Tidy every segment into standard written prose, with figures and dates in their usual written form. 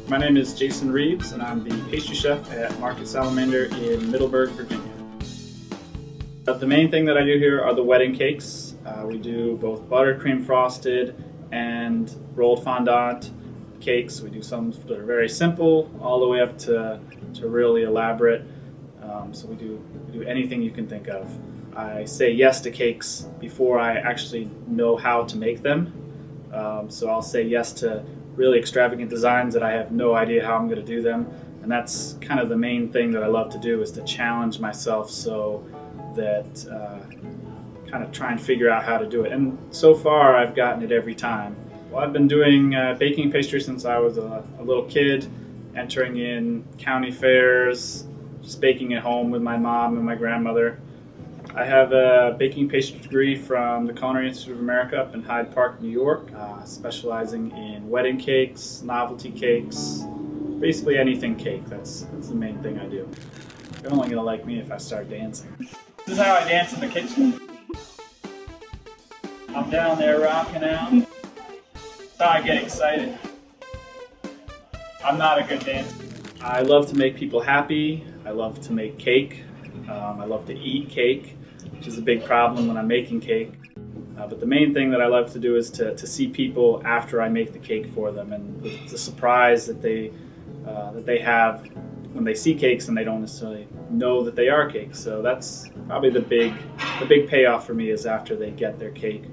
My name is Jason Reeves, and I'm the pastry chef at Market Salamander in Middleburg, Virginia. The main thing that I do here are the wedding cakes. We do both buttercream frosted and rolled fondant cakes. We do some that are very simple, all the way up to really elaborate. So we do anything you can think of. I say yes to cakes before I actually know how to make them. So I'll say yes to really extravagant designs that I have no idea how I'm going to do them. And that's kind of the main thing that I love to do, is to challenge myself so that kind of try and figure out how to do it. And so far I've gotten it every time. Well, I've been doing baking pastry since I was a little kid, entering in county fairs, just baking at home with my mom and my grandmother. I have a baking pastry degree from the Culinary Institute of America up in Hyde Park, New York, specializing in wedding cakes, novelty cakes, basically anything cake. That's the main thing I do. You're only gonna like me if I start dancing. This is how I dance in the kitchen. I'm down there rocking out. That's how I get excited. I'm not a good dancer. I love to make people happy. I love to make cake. I love to eat cake, which is a big problem when I'm making cake. But the main thing that I love to do is to see people after I make the cake for them, and the surprise that they have when they see cakes and they don't necessarily know that they are cakes. So that's probably the big payoff for me, is after they get their cake,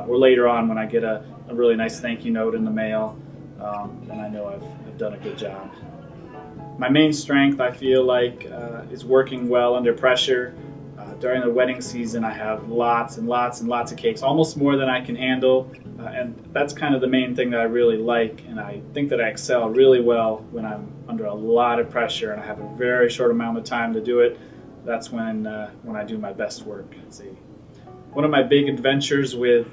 or later on when I get a really nice thank you note in the mail, and I know I've done a good job. My main strength, I feel like, is working well under pressure. During the wedding season, I have lots and lots and lots of cakes, almost more than I can handle, and that's kind of the main thing that I really like, and I think that I excel really well when I'm under a lot of pressure and I have a very short amount of time to do it. That's when I do my best work. Let's see. One of my big adventures with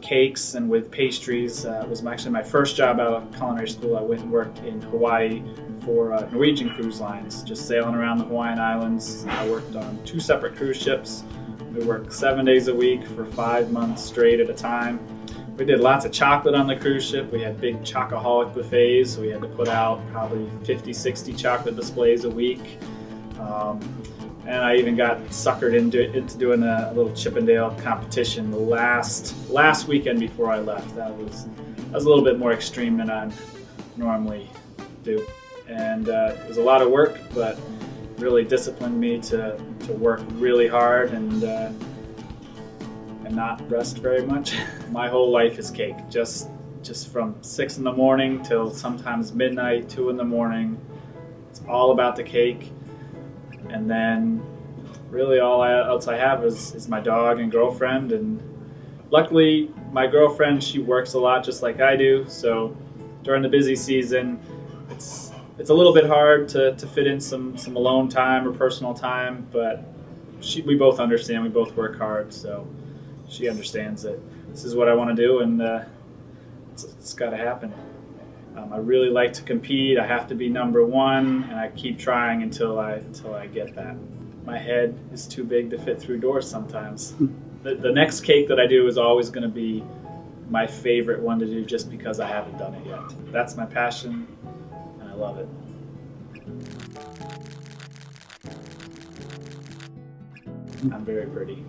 cakes and with pastries was actually my first job out of culinary school. I went and worked in Hawaii for Norwegian cruise lines, just sailing around the Hawaiian Islands. I worked on 2 separate cruise ships. We worked 7 days a week for 5 months straight at a time. We did lots of chocolate on the cruise ship. We had big chocoholic buffets, so we had to put out probably 50, 60 chocolate displays a week. And I even got suckered into doing a little Chippendale competition the last weekend before I left. That was a little bit more extreme than I normally do. And it was a lot of work, but really disciplined me to work really hard and not rest very much. My whole life is cake, just from 6 in the morning till sometimes midnight, 2 in the morning. It's all about the cake. And then really all else I have is my dog and girlfriend. And luckily my girlfriend, she works a lot just like I do, so during the busy season it's a little bit hard to fit in some alone time or personal time, but we both understand. We both work hard, so she understands that this is what I want to do, and it's got to happen. I really like to compete. I have to be #1, and I keep trying until I get that. My head is too big to fit through doors sometimes. The next cake that I do is always going to be my favorite one to do, just because I haven't done it yet. That's my passion, and I love it. I'm very pretty.